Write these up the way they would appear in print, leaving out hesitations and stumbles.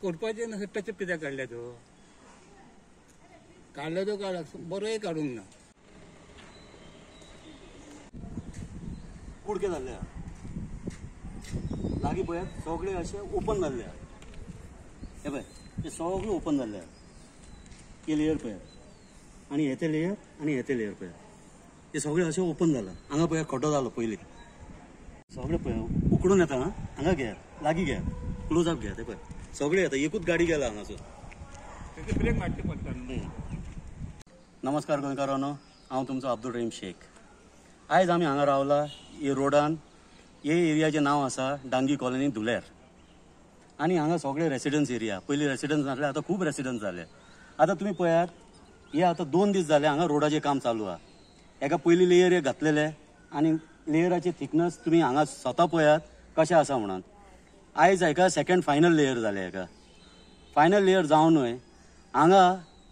करपाचें ना टचअप कित्याक काडल्या तो काडला बरोय काडूंक ना कुडके जाल्ले लागीं पळयात सगळे अशे ओपन जाल्ले हे पळय हे सगळे ओपन जाल्ले हे लेयर पळयात आनी हे ते लेयर आनी हे ते लेयर पळयात हे सगळे अशे ओपन जाला हांगा पळयात खड्डो जालो पयलीं सगळे पळय उकडून येता हांगा घेयात लागीं घेयात क्लोज अप घेयात हे पळय सगळे येता एकूच गाडी गेला हांगासर ब्रेक मारचे पडटा नमस्कार गोंयकारांनो हांव तुमचो अब्दुल रहीम शेख आयज आमी हांगा रावला हे रोडान हे एरियाचें नांव आसा डांगी कॉलनी धुलेर आनी हांगा सगळे रेसिडन्स एरिया पयलीं रेसिडन्स नासले आतां खूब रेसिडन्स जाले आतां तुमी पळयात हे आतां 2 दीस जाले हांगा रोडाचें काम चालू आहा हेका पयलीं लेयर हे घातलेले आनी लेयराचे थिकनेस तुमी हांगा स्वता पळयात कशें आसा म्हणून आयज हेका सेकंड फायनल लेयर जाले हेका फायनल लेयर जावनूय हांगा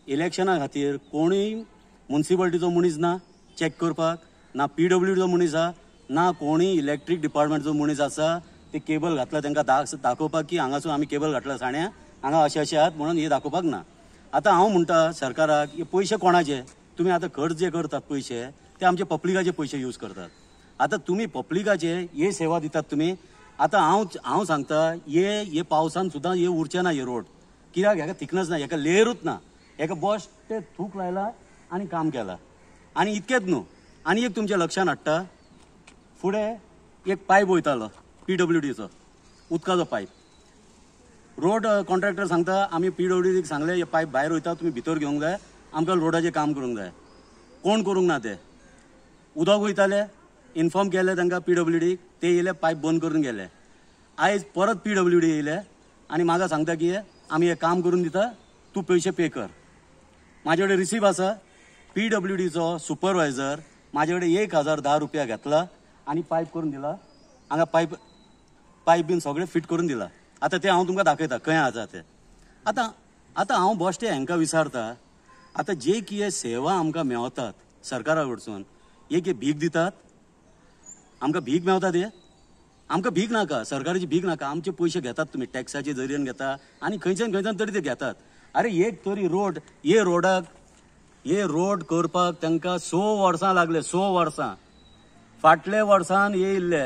इलेक्शना खातीर कोणूय म्युनिसिपालिटीचो मनीस ना चॅक करपाक ना PWDचो मनीस आहा ना कोणूय इलेक्ट्रीक डिपार्टमेंटचो मनीस आसा ते केबल घातला तांकां दाखोवपाक की हांगासून आमी केबल घातला साण्या हांगा अशें अशें आहात म्हणून हे दाखोवपाक ना आतां हांव म्हणटा सरकाराक हे पयशे कोणाचे तुमी आतां खर्च जे करतात पयशे ते आमचे पब्लिकाचे पयशे यूज करतात आतां तुमी पब्लिकाचे हे सेवा दितात तुमी आतां हांव सांगता हे पावसान सुद्दां हे उरचे ना हे रोड कित्याक हेका थिकनेस ना हेका लेयरूच ना हेका बस ते थूक लायला आनी काम केलां आनी इतकेंच न्हू आनी एक तुमच्या लक्षान हाडटा फुडें एक पायप वयतालो PWDचो उदकाचो पायप रोड कॉन्ट्रॅक्टर सांगता आमी PWDक सांगले हे पायप भायर वयता तुमी भितर घेवंक जाय आमकां रोडाचें काम करूंक जाय कोण करूंक ना ते उदक वयताले इन्फॉर्म केले तांकां PWDक ते येयले पायप बंद करून गेले आयज परत PWD येयले आनी म्हाका सांगता की आमी हे काम करून दिता तूं पयशे पे कर म्हाजे कडेन रिसीव आसा PWDचो सुपरवायझर म्हाजे कडेन 1010 रुपया घेतला आनी पायप करून दिला हांगा पायप बीन सगळे फिट करून दिला आतां ते हांव तुमकां दाखयता खंय आसा ते आतां हांव बश्टे हांकां विचारता आतां जे कितें सेवा आमकां मेळतात सरकारा कडसून एक भीक दितात आमकां भीक मेळतात हे आमकां भीक नाका सरकाराची भीक नाका आमचे पयशे घेतात तुमी टॅक्साचे जरियेन घेता आनी खंयच्यान तरी ते घेतात अरे एक तरी रोड हे रोड करपाक तांकां 100 वर्सां लागले 100 वर्सां फाटल्या वर्सान हे येयल्ले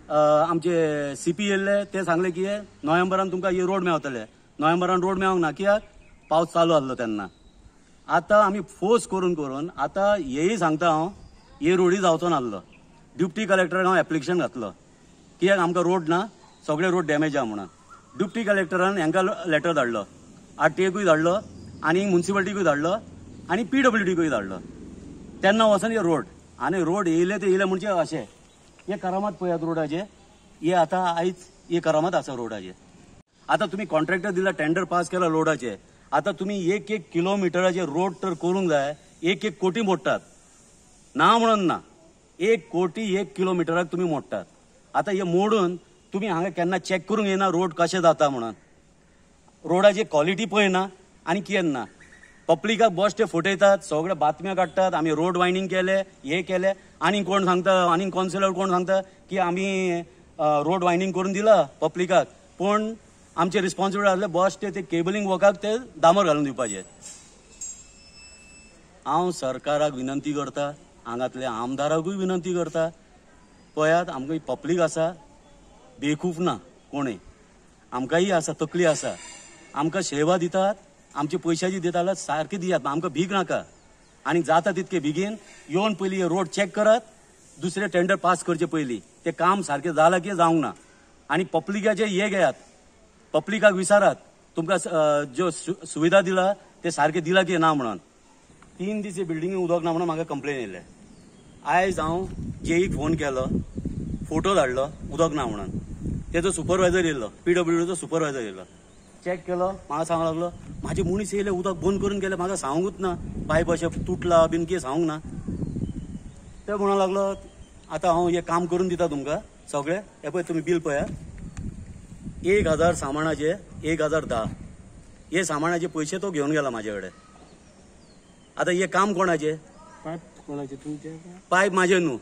आमचे CP येयल्ले ते सांगले की नोव्हेंबरान तुमकां हे रोड मेळटले नोव्हेंबरान रोड मेळोंक ना कित्याक पावस चालू आसलो तेन्ना आतां आमी फोर्स करून आतां हेय सांगता हांव हे रोडी जावचो नासलो ड्युप्टी कलेक्टराक हांव एप्लिकेशन घातलो कित्याक आमकां रोड ना सगळे रोड डॅमेज आहा म्हणून ड्युप्टी कलेक्टरान हांकां लेटर धाडलो RTAकूय धाडलो आनी म्युनिसिपालिटीकूय धाडलो आनी PWDकूय धाडलो तेन्ना वचून हे रोड आनी रोड येयले म्हणजे अशें हे करामात पळयात रोडाचे हे आतां आयज हे करामात आसा रोडाचे आतां तुमी कॉन्ट्रॅक्टर दिला टेंडर पास केला रोडाचे आतां तुमी 1 किलोमिटराचे रोड तर करूंक जाय 1 कोटी मोडटात ना म्हणून ना 1 कोटी 1 किलोमिटराक तुमी मोडटात आतां हे मोडून तुमी हांगा केन्ना चॅक करूंक येना रोड कशें जाता म्हणून रोडाची क्वॉलिटी पळयना आनी कितें ना पब्लिकाक बस ते फटयतात सगळे बातम्या काडटात आमी रोड वायनींग केले हे केले आनी कोण सांगता आनी कॉन्सिलर कोण सांगता की आमी रोड वायनींग करून दिला पब्लिकाक पूण आमचे रिस्पॉन्सिबल आसले बस ते केबलिंग वर्काक ते डांबर घालून दिवपाचे हांव सरकाराक विनंती करता हांगातल्या आमदाराकूय विनंती करता पळयात आमकां पब्लीक आसा बेखूफ ना कोणूय आमकांय आसा तकली आसा आमकां सेवा दितात आमचे पयशाची दिता जाल्यार सारके दियात आमकां भीक नाका आनी जाता तितके बेगीन येवन पयलीं हे रोड चॅक करात दुसरे टेंडर पास करचे पयलीं ते काम सारकें जालां की जावंक ना आनी पब्लिकाचे हे घेयात पब्लिकाक विचारात तुमकां ज्यो सुविधा दिला ते सारके दिला की ना म्हणून 3 दीस बिल्डिंगे उदक ना म्हणून म्हाका कंप्लेन येयले आयज हांव जेईक फोन केलो फोटो धाडलो उदक ना म्हणून तेजो सुपरवायझर येयलो PWDचो सुपरवायझर येयलो चॅक केलो म्हाका सांगूंक लागलो म्हाजे मनीस येयले उदक बंद करून गेले म्हाका सांगूंकूच ना पायप अशें तुटला बीन कितें सांगूंक ना ते म्हणूंक लागलो आतां हांव हें काम करून दिता तुमकां सगळें हे पळय तुमी बील पळयात 1000 सामानाचे 1010 हे सामानाचे पयशे तो घेवन गेला म्हाजे कडेन आतां हे काम कोणाचे पायप कोणाचे तुमचे पायप म्हाजे न्हू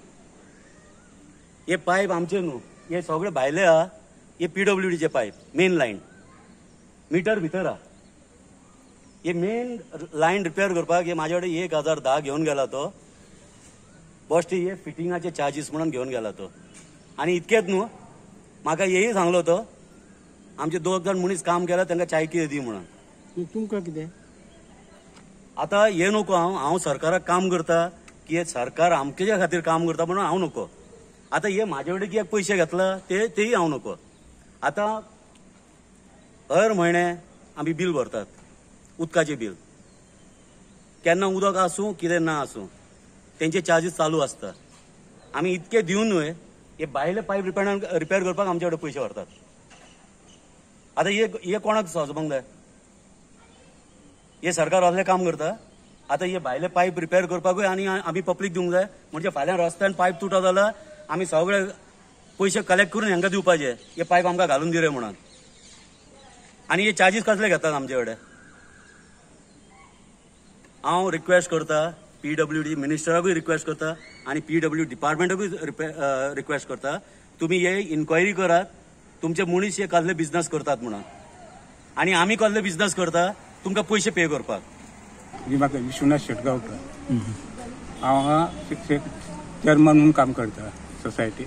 हे पायप आमचे न्हू हे सगळे भायले आहा हे PWDचे पायप मेन लायन मिटर भितर हा हे मेन लायन रिपेअर करपाक हे माझ्या कडेन 1010 घेऊन गेला तो बश्टी हे फिटिंगाचे चार्जीस म्हणून घेऊन गेला तो आणि इतकेच न्हू म्हाका हेही सांगलो तो आमचे 2 जण मनीस काम केला तांकां चाय कितें दी म्हणून तुमकां कितें आता हे नको हांव सरकाराक काम करता की हे सरकार आमच्या खातीर काम करता म्हणून हांव नको आता हे म्हाजे कडेन कित्याक पयशे घेतला तेही हांव नको आता हर म्हयने आमी बील भरतात उदकाचें बील केन्ना उदक आसूं कितें ना आसूं तेंचे चार्जीस चालू आसता आमी इतके दिवन न्हय हे भायले पायप रिपेअर करपाक आमचे कडेन पयशे व्हरतात आता हे कोणाक समजपाक जाय हे सरकार असलें काम करता आता हे भायले पायप रिपेअर करपाकूय आनी आमी पब्लीक दिवंक जाय म्हणजे फाल्यां रस्त्यान पायप तुटत जाल्यार आमी सगळे पयशे कलेक्ट करून हांकां दिवपाचे हे पायप आमकां घालून दी रे म्हणून आनी हे चार्जीस कसले घेतात आमचे कडेन हांव रिक्वेस्ट करता PWD मिनिस्टराकूय रिक्वेस्ट करता आणि PWD डिपार्टमेंटाकूय रिक्वेस्ट करता तुम्ही हे इन्क्वायरी करात तुमचे मनीस हे कसले बिझनेस करतात म्हणून आणि आमी कसले बिझनेस करता तुमकां पयशे पे करपाक म्हाका विश्वनाथ शेटगांवकर हांव हांगा शिक्षक चेअरमन म्हणून काम करता सोसायटी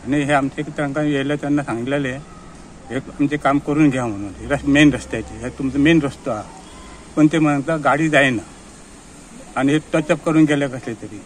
आणि हे आमचे तांकां येयले तेन्ना सांगलेले हे आमचे काम करून घ्या म्हणून मेन रस्त्याचे हे तुमचो मेन रस्तो आहा पण ते म्हणटा गाडी जायना आणि हे टचअप करून गेले कसले तरी